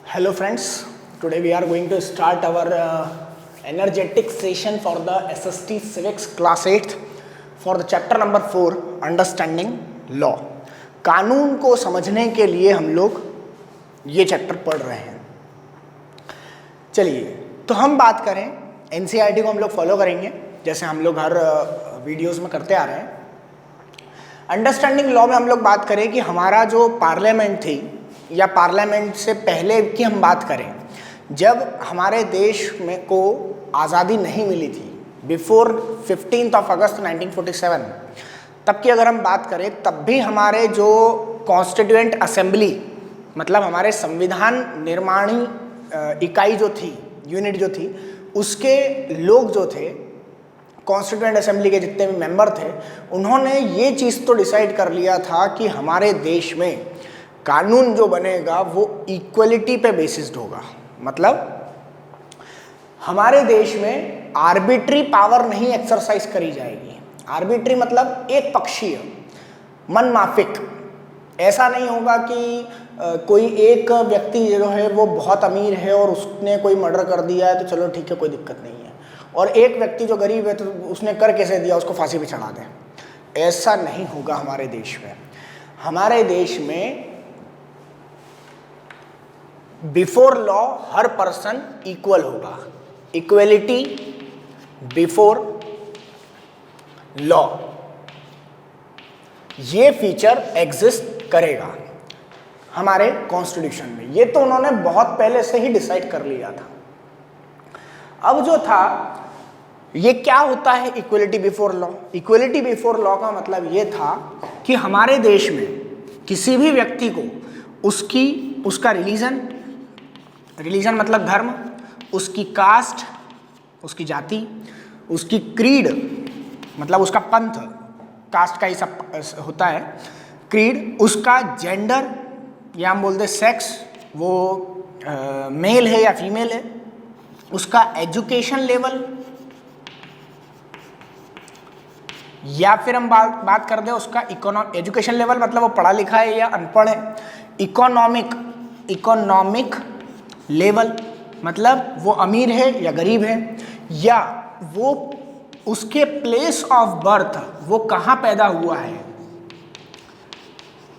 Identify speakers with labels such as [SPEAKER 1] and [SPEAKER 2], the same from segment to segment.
[SPEAKER 1] Hello friends, today we are going to start our energetic session for the SST Civics class 8 for the chapter number 4 Understanding Law। कानून को समझने के लिए हम लोग ये चैप्टर पढ़ रहे हैं। चलिए तो हम बात करें NCERT को हम लोग फॉलो करेंगे जैसे हम लोग हर वीडियोस में करते आ रहे हैं। अंडरस्टैंडिंग लॉ में हम लोग बात करें कि हमारा जो पार्लियामेंट थी या पार्लियामेंट से पहले की हम बात करें, जब हमारे देश में को आज़ादी नहीं मिली थी बिफोर 15 अगस्त 1947, तब की अगर हम बात करें तब भी हमारे जो कॉन्स्टिट्यूएंट असेंबली मतलब हमारे संविधान निर्माणी इकाई जो थी, यूनिट जो थी, उसके लोग जो थे, कॉन्स्टिट्यूएंट असेंबली के जितने भी मेंबर थे, उन्होंने ये चीज़ तो डिसाइड कर लिया था कि हमारे देश में कानून जो बनेगा वो इक्वलिटी पे बेसिस्ड होगा। मतलब हमारे देश में आर्बिट्री पावर नहीं एक्सरसाइज करी जाएगी। आर्बिट्री मतलब एक पक्षीय, मनमाफिक। ऐसा नहीं होगा कि कोई एक व्यक्ति जो है वो बहुत अमीर है और उसने कोई मर्डर कर दिया है तो चलो ठीक है, कोई दिक्कत नहीं है, और एक व्यक्ति जो गरीब है तो उसने कर कैसे दिया, उसको फांसी पे चढ़ा दें। ऐसा नहीं होगा हमारे देश में। हमारे देश में बिफोर लॉ हर पर्सन इक्वल होगा। इक्वलिटी बिफोर लॉ, ये फीचर एग्जिस्ट करेगा हमारे कॉन्स्टिट्यूशन में। ये तो उन्होंने बहुत पहले से ही डिसाइड कर लिया था। अब जो था, ये क्या होता है equality before law? Equality before law का मतलब ये था कि हमारे देश में किसी भी व्यक्ति को उसका रिलीजन मतलब धर्म, उसकी कास्ट, उसकी जाति, उसकी क्रीड मतलब उसका पंथ, कास्ट का ही सब होता है, क्रीड, उसका जेंडर या हम बोलते सेक्स, वो मेल है या फीमेल है, उसका एजुकेशन लेवल, या फिर हम बात कर दें उसका एजुकेशन लेवल मतलब वो पढ़ा लिखा है या अनपढ़ है, इकोनॉमिक लेवल मतलब वो अमीर है या गरीब है, या वो उसके प्लेस ऑफ बर्थ, वो कहाँ पैदा हुआ है।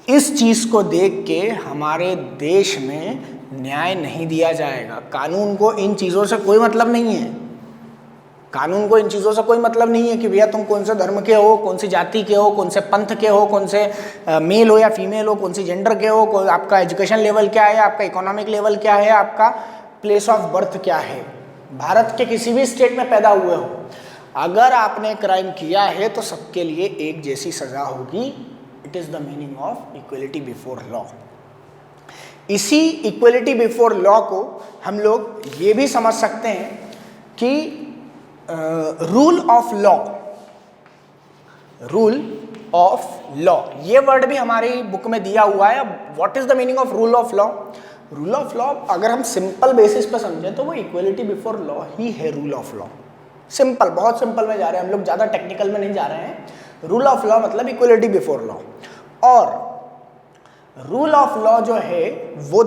[SPEAKER 1] इस चीज़ को देख के हमारे देश में न्याय नहीं दिया जाएगा। कानून को इन चीज़ों से कोई मतलब नहीं है। कानून को इन चीज़ों से कोई मतलब नहीं है कि भैया तुम कौन से धर्म के हो, कौन सी जाति के हो, कौन से पंथ के हो, कौन से मेल हो या फीमेल हो, कौन सी जेंडर के हो, आपका एजुकेशन लेवल क्या है, आपका इकोनॉमिक लेवल क्या है, आपका प्लेस ऑफ बर्थ क्या है। भारत के किसी भी स्टेट में पैदा हुए हो, अगर आपने क्राइम किया है तो सबके लिए एक जैसी सज़ा होगी। It is the meaning of equality before law. इसी इक्वलिटी बिफोर लॉ को हम लोग ये भी समझ सकते हैं कि रूल ऑफ लॉ, ये वर्ड भी हमारी बुक में दिया हुआ है। What is the meaning of rule of law? Rule of law अगर हम सिंपल बेसिस पे समझें तो वो इक्वलिटी बिफोर लॉ ही है। रूल ऑफ लॉ सिंपल, बहुत सिंपल में जा रहे हैं हम लोग, ज़्यादा टेक्निकल में नहीं जा रहे हैं। रूल ऑफ लॉ मतलब इक्वलिटी बिफोर लॉ। और रूल ऑफ लॉ जो है वो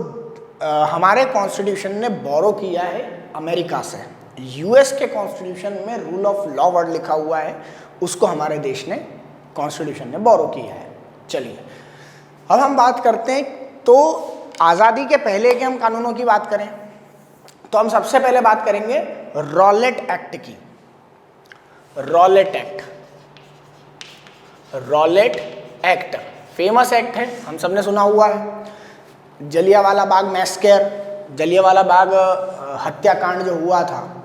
[SPEAKER 1] हमारे कॉन्स्टिट्यूशन ने बोरो किया है अमेरिका से। यूएस के कॉन्स्टिट्यूशन में रूल ऑफ लॉ वर्ड लिखा हुआ है, उसको हमारे देश ने कॉन्स्टिट्यूशन ने बोरो किया है। चलिए अब हम बात करते हैं, तो आज़ादी के पहले के हम कानूनों की बात करें तो हम सबसे पहले बात करेंगे रॉलेट एक्ट की। रॉलेट एक्ट फेमस एक्ट है, हम सबने सुना हुआ है। जलियांवाला बाग मैस्केर, जलियांवाला बाग हत्याकांड जो हुआ था,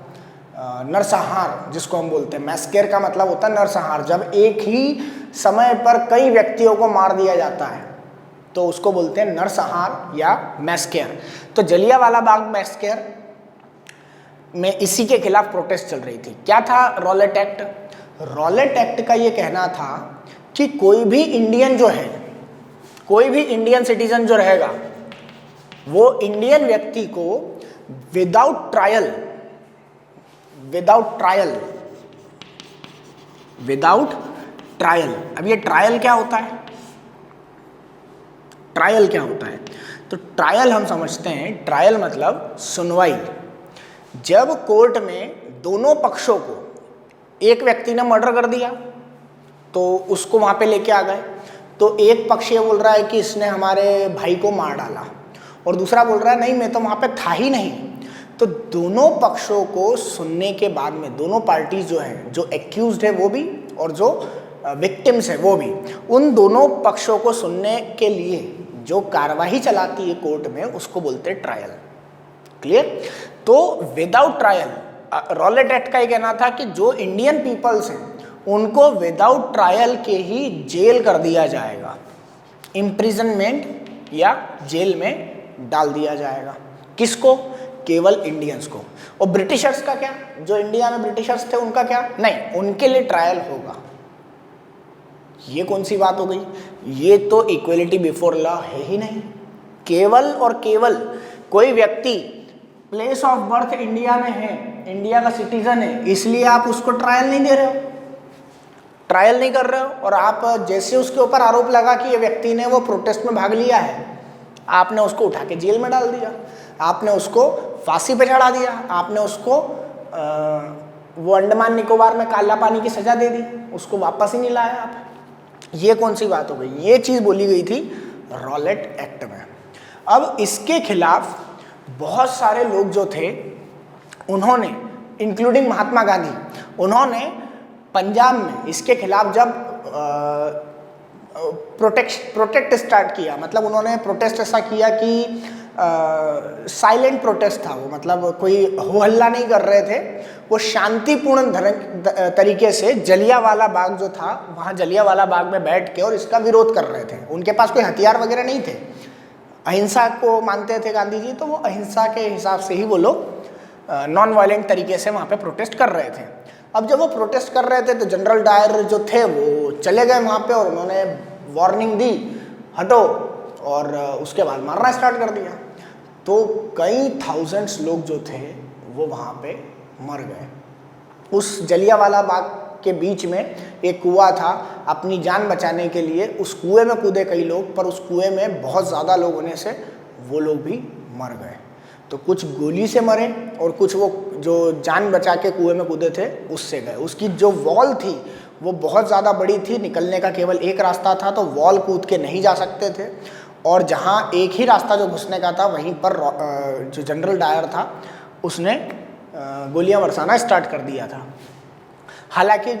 [SPEAKER 1] नरसंहार जिसको हम बोलते हैं। मैस्केर का मतलब होता है नरसंहार, जब एक ही समय पर कई व्यक्तियों को मार दिया जाता है तो उसको बोलते हैं नरसंहार या मैस्केर। तो जलियांवाला बाग मैस्केर में इसी के खिलाफ प्रोटेस्ट चल रही थी। क्या था रॉलेट एक्ट? रॉलेट एक्ट का ये कहना था कि कोई भी इंडियन जो है, कोई भी इंडियन सिटीजन जो रहेगा, वो इंडियन व्यक्ति को विदाउट ट्रायल, अब ये ट्रायल क्या होता है? तो ट्रायल हम समझते हैं, ट्रायल मतलब सुनवाई। जब कोर्ट में दोनों पक्षों को, एक व्यक्ति ने मर्डर कर दिया तो उसको वहाँ पे लेके आ गए, तो एक पक्ष ये बोल रहा है कि इसने हमारे भाई को मार डाला और दूसरा बोल रहा है नहीं मैं तो वहाँ पे था ही नहीं। तो दोनों पक्षों को सुनने के बाद में दोनों पार्टीज जो हैं, जो एक्यूज्ड है वो भी और जो विक्टिम्स है वो भी, उन दोनों पक्षों को सुनने के लिए जो कार्यवाही चलाती है कोर्ट में उसको बोलते हैं ट्रायल। क्लियर? तो विदाउट ट्रायल, रॉलेट एक्ट का ये कहना था कि जो इंडियन पीपल्स हैं उनको विदाउट ट्रायल के ही जेल कर दिया जाएगा, इम्प्रिजनमेंट या जेल में डाल दिया जाएगा। किसको? केवल इंडियंस को। और ब्रिटिशर्स का क्या? जो इंडिया में ब्रिटिशर्स थे उनका क्या? नहीं, उनके लिए ट्रायल होगा। ये कौन सी बात हो गई? ये तो इक्वलिटी बिफोर लॉ है ही नहीं। केवल और केवल कोई व्यक्ति प्लेस ऑफ बर्थ इंडिया में है, इंडिया का सिटीजन है, इसलिए आप उसको ट्रायल नहीं दे रहे हो, ट्रायल नहीं कर रहे हो, और आप जैसे उसके ऊपर आरोप लगा कि ये व्यक्ति ने वो प्रोटेस्ट में भाग लिया है, आपने उसको उठा के जेल में डाल दिया, आपने उसको फांसी पे चढ़ा दिया, आपने उसको वो अंडमान निकोबार में काला पानी की सजा दे दी, उसको वापस ही नहीं लाया आप। ये कौन सी बात हो गई? ये चीज़ बोली गई थी रॉलेट एक्ट में। अब इसके खिलाफ बहुत सारे लोग जो थे उन्होंने, इंक्लूडिंग महात्मा गांधी, उन्होंने पंजाब में इसके खिलाफ जब प्रोटेक्ट स्टार्ट किया, मतलब उन्होंने प्रोटेस्ट ऐसा किया कि साइलेंट प्रोटेस्ट था वो, मतलब कोई हो हल्ला नहीं कर रहे थे, वो शांतिपूर्ण तरीके से जलियांवाला बाग जो था वहाँ जलियांवाला बाग में बैठ के और इसका विरोध कर रहे थे। उनके पास कोई हथियार वगैरह नहीं थे, अहिंसा को मानते थे गांधी जी, तो वो अहिंसा के हिसाब से ही वो लोग नॉन वायलेंट तरीके से वहाँ पे प्रोटेस्ट कर रहे थे। अब जब वो प्रोटेस्ट कर रहे थे तो जनरल डायर जो थे वो चले गए वहाँ पे और उन्होंने वार्निंग दी हटो, और उसके बाद मारना स्टार्ट कर दिया। तो कई थाउजेंड्स लोग जो थे वो वहाँ पे मर गए। उस जलियांवाला बाग के बीच में एक कुआं था, अपनी जान बचाने के लिए उस कुएं में कूदे कई लोग, पर उस कुएं में बहुत ज़्यादा लोग होने से वो लोग भी मर गए। तो कुछ गोली से मरे और कुछ वो जो जान बचा के कुएं में कूदे थे उससे गए। उसकी जो वॉल थी वो बहुत ज़्यादा बड़ी थी, निकलने का केवल एक रास्ता था, तो वॉल कूद के नहीं जा सकते थे, और जहाँ एक ही रास्ता जो घुसने का था वहीं पर जो जनरल डायर था उसने गोलियां बरसाना स्टार्ट कर दिया था। हालांकि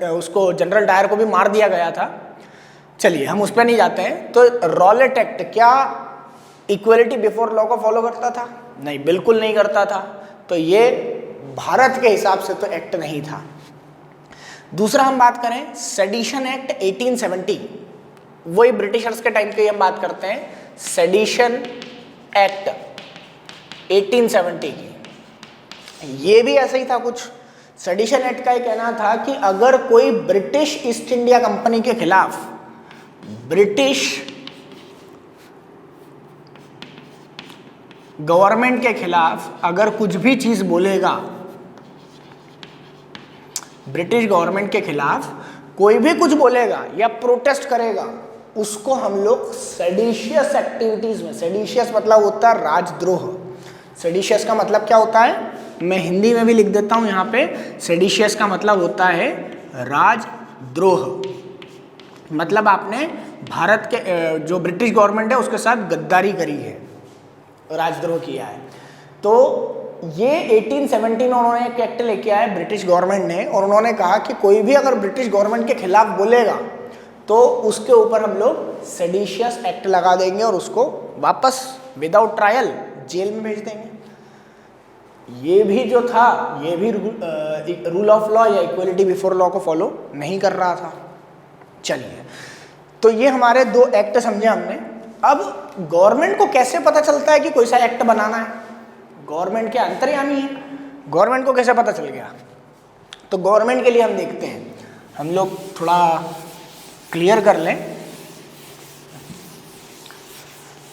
[SPEAKER 1] उसको जनरल डायर को भी मार दिया गया था। चलिए हम उस पर नहीं जाते हैं। तो रॉलेट एक्ट क्या इक्वलिटी बिफोर लॉ को फॉलो करता था? नहीं, बिल्कुल नहीं करता था। तो ये भारत के हिसाब से तो एक्ट नहीं था। दूसरा हम बात करें सेडिशन एक्ट 1870, वही ब्रिटिशर्स के टाइम की हम बात करते हैं, सेडिशन एक्ट 1870 की। ये भी ऐसा ही था कुछ। सेडिशन एक्ट का ये कहना था कि अगर कोई ब्रिटिश ईस्ट इंडिया कंपनी के खिलाफ, ब्रिटिश गवर्नमेंट के खिलाफ अगर कुछ भी चीज बोलेगा, ब्रिटिश गवर्नमेंट के खिलाफ कोई भी कुछ बोलेगा या प्रोटेस्ट करेगा, उसको हम लोग सेडिशियस एक्टिविटीज में, सेडिशियस मतलब होता है राजद्रोह। सेडिशियस का मतलब क्या होता है? मैं हिंदी में भी लिख देता हूं यहाँ पे। सेडिशियस का मतलब होता है राजद्रोह। मतलब आपने भारत के जो ब्रिटिश गवर्नमेंट है उसके साथ गद्दारी करी है, राजद्रोह किया है। तो ये 1870 में उन्होंने एक एक्ट लेके आए ब्रिटिश गवर्नमेंट ने, और उन्होंने कहा कि कोई भी अगर ब्रिटिश गवर्नमेंट के खिलाफ बोलेगा तो उसके ऊपर हम लोग सेडिशियस एक्ट लगा देंगे और उसको वापस विदाउट ट्रायल जेल में भेज देंगे। ये भी जो था ये भी रूल ऑफ लॉ या इक्वलिटी बिफोर लॉ को फॉलो नहीं कर रहा था। चलिए, तो ये हमारे दो एक्ट समझे हमने। अब गवर्नमेंट को कैसे पता चलता है कि कोई सा एक्ट बनाना है? गवर्नमेंट के अंतर्यामी है, गवर्नमेंट को कैसे पता चल गया? तो गवर्नमेंट के लिए हम देखते हैं, हम लोग थोड़ा क्लियर कर लें।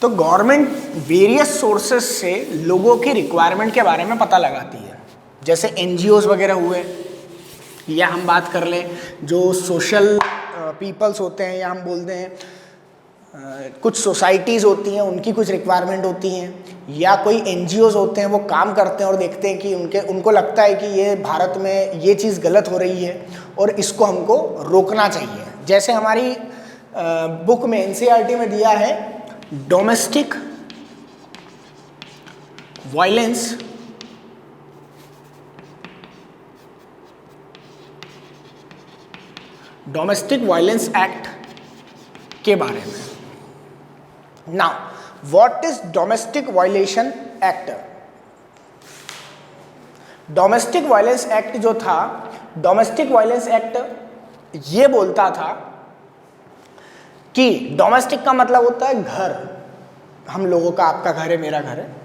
[SPEAKER 1] तो गवर्नमेंट वेरियस सोर्सेस से लोगों की रिक्वायरमेंट के बारे में पता लगाती है, जैसे एनजीओज वगैरह हुए, या हम बात कर लें जो सोशल पीपल्स होते हैं, या हम बोलते हैं कुछ सोसाइटीज़ होती हैं, उनकी कुछ रिक्वायरमेंट होती हैं, या कोई एनजीओज होते हैं, वो काम करते हैं और देखते हैं कि उनको लगता है कि ये भारत में ये चीज़ गलत हो रही है और इसको हमको रोकना चाहिए। जैसे हमारी बुक में एनसीईआरटी में दिया है डोमेस्टिक वायलेंस एक्ट के बारे में। Now what is domestic violation act? Domestic violence act जो था, डोमेस्टिक वायलेंस एक्ट ये बोलता था कि डोमेस्टिक का मतलब होता है घर, हम लोगों का, आपका घर है, मेरा घर है।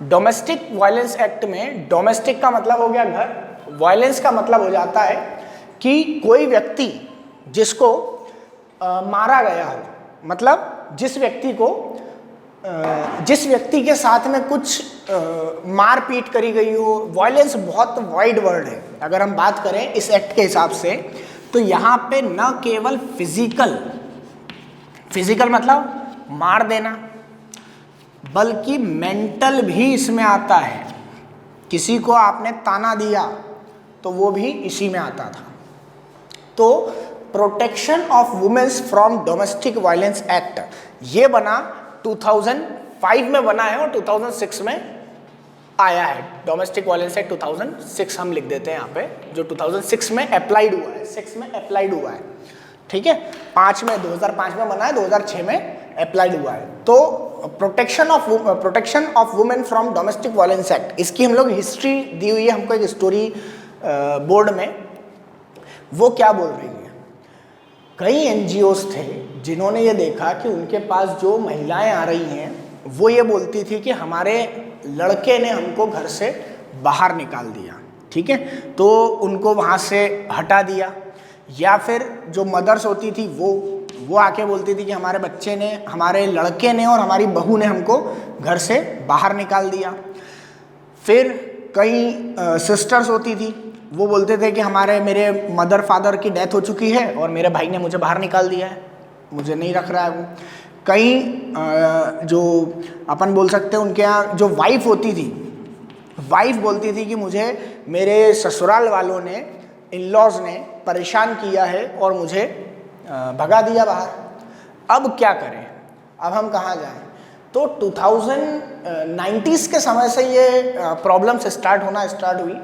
[SPEAKER 1] डोमेस्टिक वायलेंस एक्ट में डोमेस्टिक का मतलब हो गया घर, वायलेंस का मतलब हो जाता है कि कोई व्यक्ति जिसको मारा गया हो, मतलब जिस व्यक्ति के साथ में कुछ मारपीट करी गई हो। वायलेंस बहुत वाइड वर्ड है, अगर हम बात करें इस एक्ट के हिसाब से, तो यहाँ पे न केवल फिजिकल मतलब मार देना, बल्कि मेंटल भी इसमें आता है। किसी को आपने ताना दिया तो वो भी इसी में आता था। तो protection of womens from domestic violence act ये बना 2005 में बना है और 2006 में आया है। डोमेस्टिक वायलेंस एक्ट 2006 हम लिख देते हैं यहाँ पे, जो 2006 में अप्लाइड हुआ है, 6 में अप्लाइड हुआ है, ठीक है। 2005 में बना है, 2006 में अप्लाइड हुआ है। तो protection of women from domestic violence act, इसकी हम लोग हिस्ट्री दी हुई है हमको एक स्टोरी बोर्ड में। वो क्या बोल रही है, कई एनजीओज थे जिन्होंने ये देखा कि उनके पास जो महिलाएं आ रही हैं वो ये बोलती थी कि हमारे लड़के ने हमको घर से बाहर निकाल दिया, ठीक है, तो उनको वहाँ से हटा दिया। या फिर जो मदर्स होती थी वो आके बोलती थी कि हमारे बच्चे ने, हमारे लड़के ने और हमारी बहू ने हमको घर से बाहर निकाल दिया। फिर कई सिस्टर्स होती थी, वो बोलते थे कि मेरे मदर फादर की डेथ हो चुकी है और मेरे भाई ने मुझे बाहर निकाल दिया है, मुझे नहीं रख रहा है वो। कई जो अपन बोल सकते हैं उनके यहाँ जो वाइफ होती थी, वाइफ बोलती थी कि मुझे मेरे ससुराल वालों ने, इन-लॉज ने परेशान किया है और मुझे भगा दिया बाहर। अब क्या करें, अब हम कहाँ जाएं? तो 2090s के समय से ये प्रॉब्लम्स स्टार्ट हुई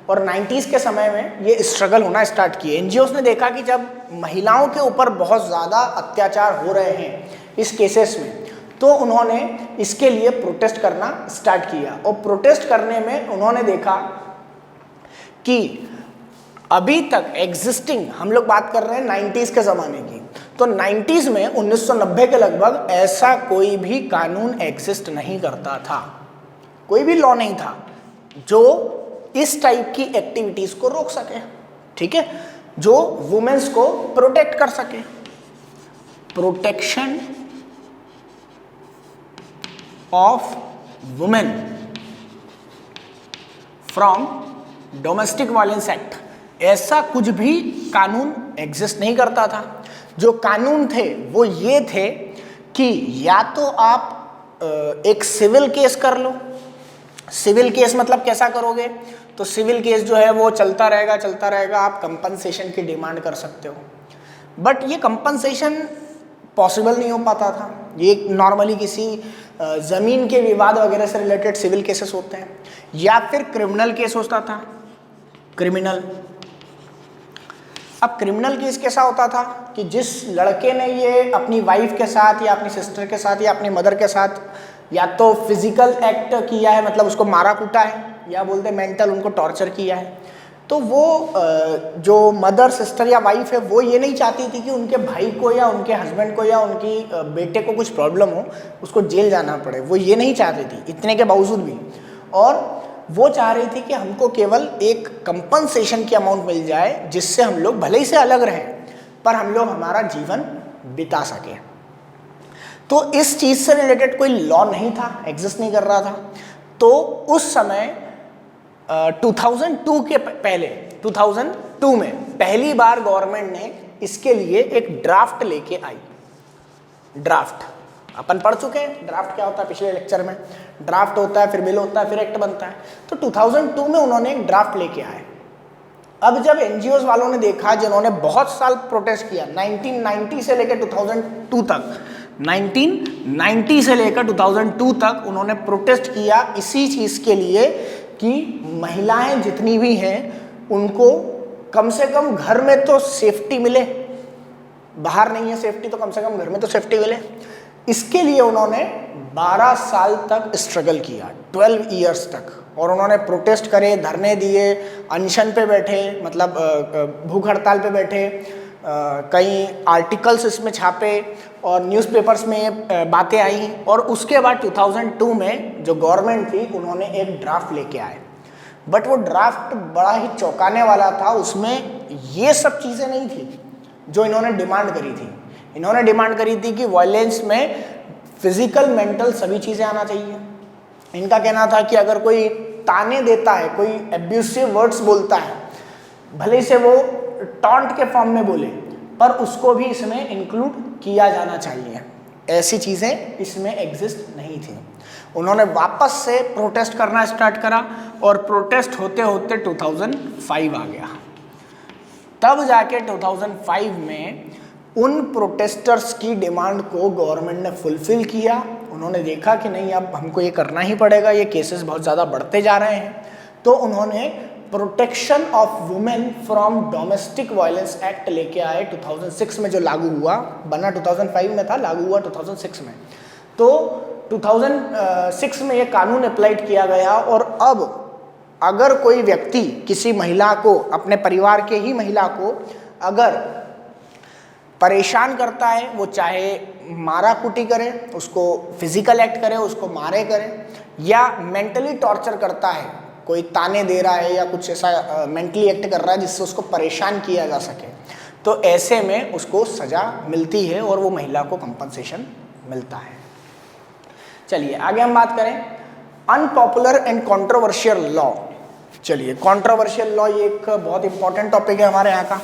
[SPEAKER 1] और 90s के समय में ये स्ट्रगल होना स्टार्ट किए। एनजीओस ने देखा कि जब महिलाओं के ऊपर बहुत ज़्यादा अत्याचार हो रहे हैं इस केसेस में, तो उन्होंने इसके लिए प्रोटेस्ट करना स्टार्ट किया। और प्रोटेस्ट करने में उन्होंने देखा कि अभी तक एग्जिस्टिंग, हम लोग बात कर रहे हैं 90s के ज़माने की, तो 90s में 1990 के लगभग ऐसा कोई भी कानून एग्जिस्ट नहीं करता था, कोई भी लॉ नहीं था जो इस टाइप की एक्टिविटीज़ को रोक सके, ठीक है, जो वुमेन्स को प्रोटेक्ट कर सके। Protection of women from domestic violence act, ऐसा कुछ भी कानून एग्जिस्ट नहीं करता था। जो कानून थे वो ये थे कि या तो आप एक सिविल केस कर लो। सिविल केस मतलब कैसा करोगे, तो सिविल केस जो है वो चलता रहेगा, आप कंपनसेशन की डिमांड कर सकते हो। बट ये कंपनसेशन पॉसिबल नहीं हो पाता था, ये नॉर्मली किसी ज़मीन के विवाद वगैरह से रिलेटेड सिविल केसेस होते हैं, या फिर क्रिमिनल केस होता था, क्रिमिनल। अब क्रिमिनल केस कैसा होता था कि जिस लड़के ने ये अपनी वाइफ के साथ या अपनी सिस्टर के साथ या अपनी मदर के साथ या तो फिजिकल एक्ट किया है, मतलब उसको मारा कूटा है, या बोलते मेंटल उनको टॉर्चर किया है, तो वो जो मदर, सिस्टर या वाइफ है वो ये नहीं चाहती थी कि उनके भाई को या उनके हस्बैंड को या उनकी बेटे को कुछ प्रॉब्लम हो, उसको जेल जाना पड़े, वो ये नहीं चाहती थी इतने के बावजूद भी। और वो चाह रही थी कि हमको केवल एक कंपनसेशन की अमाउंट मिल जाए जिससे हम लोग भले ही से अलग रहें पर हम लोग हमारा जीवन बिता सकें। तो इस चीज़ से रिलेटेड कोई लॉ नहीं था, एग्जिस्ट नहीं कर रहा था। तो उस समय 2002 के पहले 2002 में पहली बार गवर्नमेंट ने इसके लिए एक ड्राफ्ट लेके आई। ड्राफ्ट अपन पढ़ चुके हैं, ड्राफ्ट क्या होता है पिछले लेक्चर में। ड्राफ्ट होता है, फिर बिल होता है, फिर एक्ट बनता है। तो 2002 में उन्होंने एक ड्राफ्ट लेके आए। अब जब एनजीओ वालों ने देखा, जिन्होंने बहुत साल प्रोटेस्ट किया, 1990 से लेकर 2002 तक, 1990 से लेकर 2002 तक उन्होंने प्रोटेस्ट किया इसी चीज़ के लिए कि महिलाएं जितनी भी हैं उनको कम से कम घर में तो सेफ्टी मिले, बाहर नहीं है सेफ्टी तो कम से कम घर में तो सेफ्टी मिले। इसके लिए उन्होंने 12 साल तक स्ट्रगल किया, 12 ईयर्स तक, और उन्होंने प्रोटेस्ट करे, धरने दिए, अनशन पे बैठे, मतलब भूख हड़ताल पे बैठे, कई आर्टिकल्स इसमें छापे और न्यूज़पेपर्स में ये बातें आई। और उसके बाद 2002 में जो गवर्नमेंट थी उन्होंने एक ड्राफ्ट लेके आए, बट वो ड्राफ्ट बड़ा ही चौंकाने वाला था। उसमें ये सब चीज़ें नहीं थी जो इन्होंने डिमांड करी थी। इन्होंने डिमांड करी थी कि वायलेंस में फिजिकल मेंटल सभी चीज़ें आना चाहिए। इनका कहना था कि अगर कोई ताने देता है, कोई एब्यूसिव वर्ड्स बोलता है, भले से वो टॉन्ट के फॉर्म में बोले, पर उसको भी इसमें इंक्लूड किया जाना चाहिए। ऐसी चीज़ें इसमें एग्जिस्ट नहीं थी। उन्होंने वापस से प्रोटेस्ट करना स्टार्ट करा और प्रोटेस्ट होते होते 2005 आ गया। तब जाके 2005 में उन प्रोटेस्टर्स की डिमांड को गवर्नमेंट ने फुलफिल किया। उन्होंने देखा कि नहीं, अब हमको ये करना ही पड़ेगा, ये केसेस बहुत ज़्यादा बढ़ते जा रहे हैं। तो उन्होंने protection of women from domestic violence act लेके आए 2006 में, जो लागू हुआ, बना 2005 में था, लागू हुआ 2006 में। तो 2006 में ये कानून अप्लाइड किया गया। और अब अगर कोई व्यक्ति किसी महिला को, अपने परिवार के ही महिला को अगर परेशान करता है, वो चाहे मारा कुटी करे, उसको फिजिकल एक्ट करे, उसको मारे करे, या मेंटली टॉर्चर करता है, कोई ताने दे रहा है या कुछ ऐसा मेंटली एक्ट कर रहा है जिससे उसको परेशान किया जा सके, तो ऐसे में उसको सज़ा मिलती है और वो महिला को कंपनसेशन मिलता है। चलिए आगे हम बात करें अनपॉपुलर एंड कंट्रोवर्शियल लॉ। चलिए, कंट्रोवर्शियल लॉ ये एक बहुत इंपॉर्टेंट टॉपिक है हमारे यहाँ का।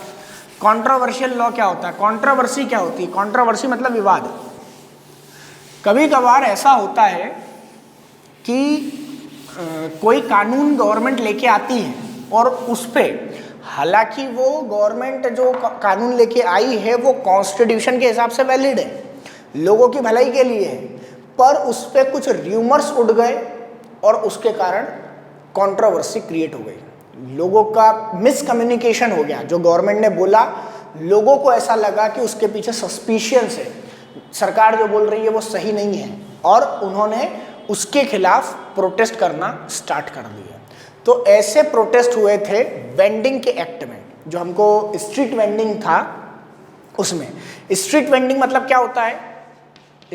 [SPEAKER 1] कंट्रोवर्शियल लॉ क्या होता है? कंट्रोवर्सी क्या होती है? कंट्रोवर्सी मतलब विवाद। कभी कभार ऐसा होता है कि कोई कानून गवर्नमेंट लेके आती है और उस पर, हालांकि वो गवर्नमेंट जो कानून लेके आई है वो कॉन्स्टिट्यूशन के हिसाब से वैलिड है, लोगों की भलाई के लिए है, पर उस पर कुछ र्यूमर्स उड़ गए और उसके कारण कंट्रोवर्सी क्रिएट हो गई। लोगों का मिसकम्युनिकेशन हो गया। जो गवर्नमेंट ने बोला, लोगों को ऐसा लगा कि उसके पीछे सस्पिशियंस है, सरकार जो बोल रही है वो सही नहीं है, और उन्होंने उसके खिलाफ प्रोटेस्ट करना स्टार्ट कर दिया। तो ऐसे प्रोटेस्ट हुए थे वेंडिंग के एक्ट में, जो हमको स्ट्रीट वेंडिंग था उसमें। स्ट्रीट वेंडिंग मतलब क्या होता है?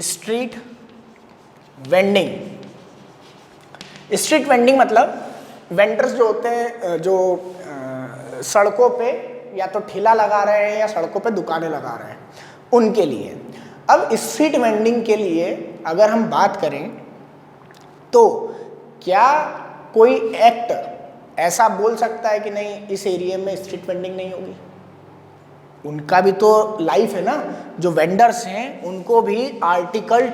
[SPEAKER 1] स्ट्रीट वेंडिंग, स्ट्रीट वेंडिंग मतलब वेंडर्स जो होते हैं, जो सड़कों पे या तो ठेला लगा रहे हैं या सड़कों पे दुकानें लगा रहे हैं, उनके लिए। अब स्ट्रीट वेंडिंग के लिए अगर हम बात करें तो क्या कोई एक्ट ऐसा बोल सकता है कि नहीं, इस एरिया में स्ट्रीट वेंडिंग नहीं होगी? उनका भी तो लाइफ है ना। जो वेंडर्स हैं उनको भी आर्टिकल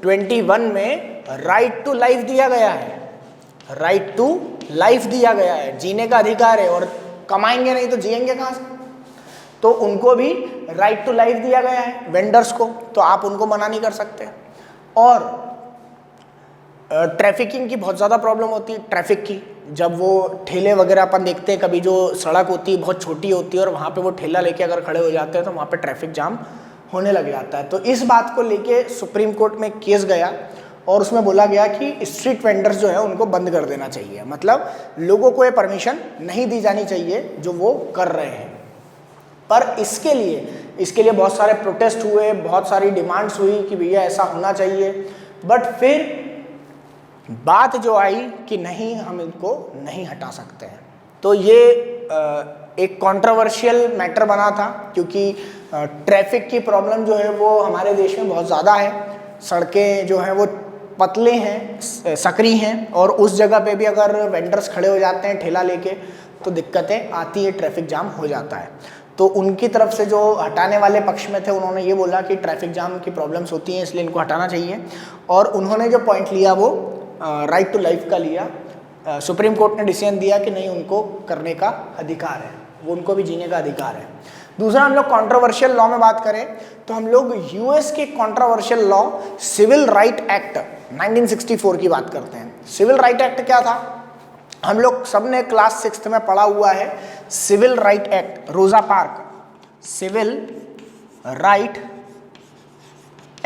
[SPEAKER 1] 21 में राइट टू लाइफ दिया गया है। राइट टू लाइफ दिया गया है, जीने का अधिकार है, और कमाएंगे नहीं तो जिएंगे कहाँ से? तो उनको भी राइट टू लाइफ दिया गया है वेंडर्स को, तो आप उनको मना नहीं कर सकते। और ट्रैफिकिंग की बहुत ज़्यादा प्रॉब्लम होती है। ट्रैफिक की, जब वो ठेले वगैरह अपन देखते हैं, कभी जो सड़क होती है बहुत छोटी होती है और वहाँ पे वो ठेला लेके अगर खड़े हो जाते हैं तो वहाँ पे ट्रैफिक जाम होने लग जाता है। तो इस बात को लेके सुप्रीम कोर्ट में केस गया और उसमें बोला गया कि स्ट्रीट वेंडर्स जो है उनको बंद कर देना चाहिए, मतलब लोगों को ये परमिशन नहीं दी जानी चाहिए जो वो कर रहे हैं। पर इसके लिए बहुत सारे प्रोटेस्ट हुए, बहुत सारी डिमांड्स हुई कि भैया ऐसा होना चाहिए, बट फिर बात जो आई कि नहीं, हम इनको नहीं हटा सकते हैं। तो ये एक कंट्रोवर्शियल मैटर बना था, क्योंकि ट्रैफिक की प्रॉब्लम जो है वो हमारे देश में बहुत ज़्यादा है। सड़कें जो हैं वो पतले हैं, सकरी हैं, और उस जगह पे भी अगर वेंडर्स खड़े हो जाते हैं ठेला लेके तो दिक्कतें आती है, ट्रैफिक जाम हो जाता है। तो उनकी तरफ से जो हटाने वाले पक्ष में थे उन्होंने ये बोला कि ट्रैफिक जाम की प्रॉब्लम्स होती हैं इसलिए इनको हटाना चाहिए, और उन्होंने जो पॉइंट लिया वो राइट टू लाइफ का लिया। सुप्रीम कोर्ट ने डिसीजन दिया कि नहीं, उनको करने का अधिकार है, वो उनको भी जीने का अधिकार है। दूसरा, हम लोग कंट्रोवर्शियल लॉ में बात करें तो हम लोग यूएस के controversial law civil right act 1964 की बात करते हैं। सिविल राइट एक्ट क्या था? हम लोग सबने क्लास 6th में पढ़ा हुआ है civil right act, Rosa Park civil right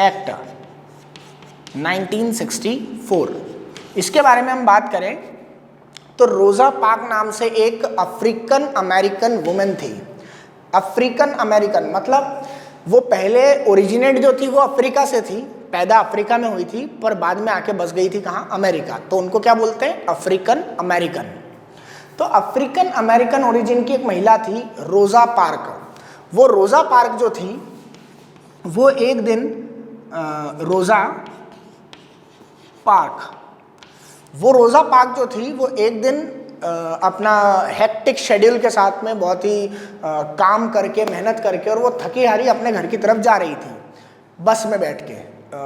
[SPEAKER 1] act 1964। इसके बारे में हम बात करें तो रोजा पार्क नाम से एक अफ्रीकन अमेरिकन वुमेन थी। अफ्रीकन अमेरिकन मतलब वो पहले ओरिजिनेट जो थी वो अफ्रीका से थी, पैदा अफ्रीका में हुई थी, पर बाद में आके बस गई थी कहाँ? अमेरिका। तो उनको क्या बोलते हैं? African American. तो अफ्रीकन अमेरिकन ओरिजिन की एक महिला थी रोजा पार्क। वो रोजा पार्क जो थी वो एक दिन रोजा पार्क जो थी वो एक दिन अपना हेक्टिक शेड्यूल के साथ में बहुत ही काम करके, मेहनत करके, और वो थकी हारी अपने घर की तरफ जा रही थी बस में बैठ के,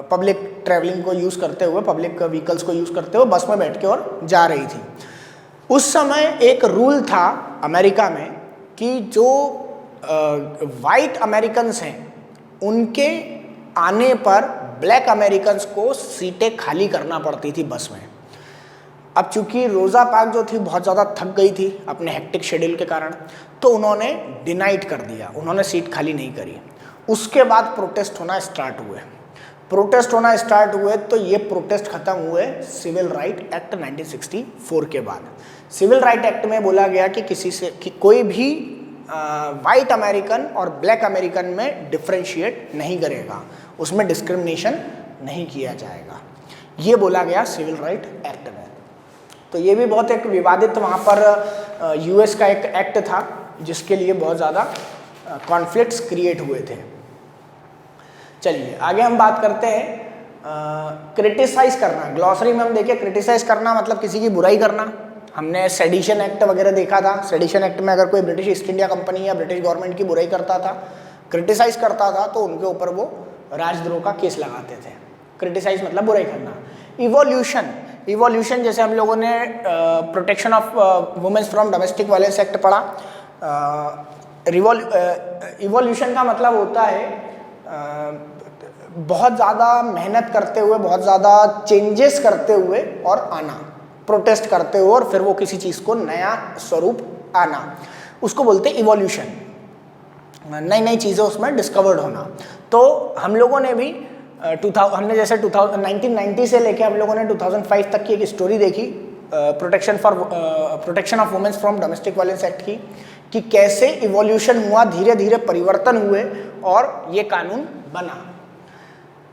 [SPEAKER 1] पब्लिक ट्रैवलिंग को यूज़ करते हुए, पब्लिक व्हीकल्स को यूज़ करते हुए बस में बैठ के और जा रही थी। उस समय एक रूल था अमेरिका में कि जो वाइट अमेरिकन्स हैं उनके आने पर ब्लैक अमेरिकन्स को सीटें खाली करना पड़ती थी बस में। अब चूंकि रोजा पार्क जो थी बहुत ज़्यादा थक गई थी अपने हेक्टिक शेड्यूल के कारण, तो उन्होंने डिनाइट कर दिया, उन्होंने सीट खाली नहीं करी। उसके बाद प्रोटेस्ट होना स्टार्ट हुए तो ये प्रोटेस्ट खत्म हुए सिविल राइट एक्ट 1964 के बाद। सिविल राइट एक्ट में बोला गया कि कोई भी वाइट अमेरिकन और ब्लैक अमेरिकन में डिफ्रेंशिएट नहीं करेगा, उसमें डिस्क्रिमिनेशन नहीं किया जाएगा, ये बोला गया सिविल राइट एक्ट में। तो ये भी बहुत एक विवादित वहाँ पर यूएस का एक एक्ट था जिसके लिए बहुत ज़्यादा कॉन्फ्लिक्ट्स क्रिएट हुए थे। चलिए आगे हम बात करते हैं क्रिटिसाइज करना। ग्लॉसरी में हम देखिए क्रिटिसाइज करना मतलब किसी की बुराई करना। हमने सेडिशन एक्ट वगैरह देखा था। सेडिशन एक्ट में अगर कोई ब्रिटिश ईस्ट इंडिया कंपनी या ब्रिटिश गवर्नमेंट की बुराई करता था, क्रिटिसाइज करता था, तो उनके ऊपर वो राजद्रोह का केस लगाते थे। क्रिटिसाइज मतलब बुराई करना। इवोल्यूशन जैसे हम लोगों ने protection of womens from domestic violence act पढ़ा। इवोल्यूशन का मतलब होता है बहुत ज़्यादा मेहनत करते हुए, बहुत ज़्यादा चेंजेस करते हुए और आना, प्रोटेस्ट करते हुए और फिर वो किसी चीज़ को नया स्वरूप आना, उसको बोलते हैं इवोल्यूशन। नई नई चीज़ें उसमें डिस्कवर्ड होना। तो हम लोगों ने भी हमने जैसे 1990 से लेके हम लोगों ने 2005 तक की एक स्टोरी देखी protection of womens from domestic violence act की, कि कैसे इवोल्यूशन हुआ, धीरे धीरे परिवर्तन हुए और ये कानून बना।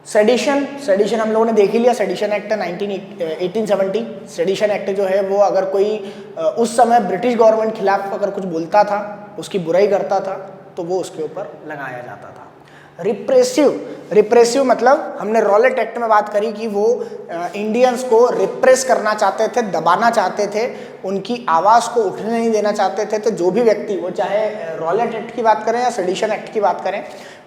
[SPEAKER 1] सेडिशन हम लोगों ने देख ही लिया। Sedition act 1870। सेडिशन एक्ट जो है वो अगर कोई उस समय ब्रिटिश गवर्नमेंट खिलाफ अगर कुछ बोलता था, उसकी बुराई करता था, तो वो उसके ऊपर लगाया जाता था। रिप्रेसिव मतलब हमने रॉलेट एक्ट में बात करी कि वो इंडियंस को रिप्रेस करना चाहते थे, दबाना चाहते थे, उनकी आवाज़ को उठने नहीं देना चाहते थे। तो जो भी व्यक्ति, वो चाहे रॉलेट एक्ट की बात करें या सेडिशन एक्ट की बात करें,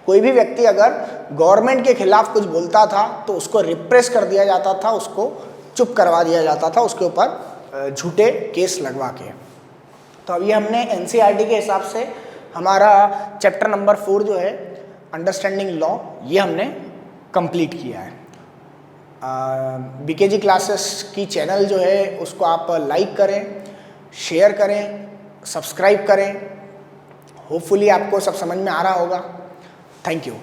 [SPEAKER 1] कोई भी व्यक्ति अगर गवर्नमेंट के खिलाफ कुछ बोलता था तो उसको रिप्रेस कर दिया जाता था, उसको चुप करवा दिया जाता था, उसके ऊपर झूठे केस लगवा के। तो अब ये हमने एनसीईआरटी के हिसाब से हमारा चैप्टर नंबर 4 जो है अंडरस्टैंडिंग लॉ, ये हमने कंप्लीट किया है। बीकेजी क्लासेस की चैनल जो है उसको आप लाइक करें, शेयर करें, सब्सक्राइब करें। होपफुली आपको सब समझ में आ रहा होगा। Thank you.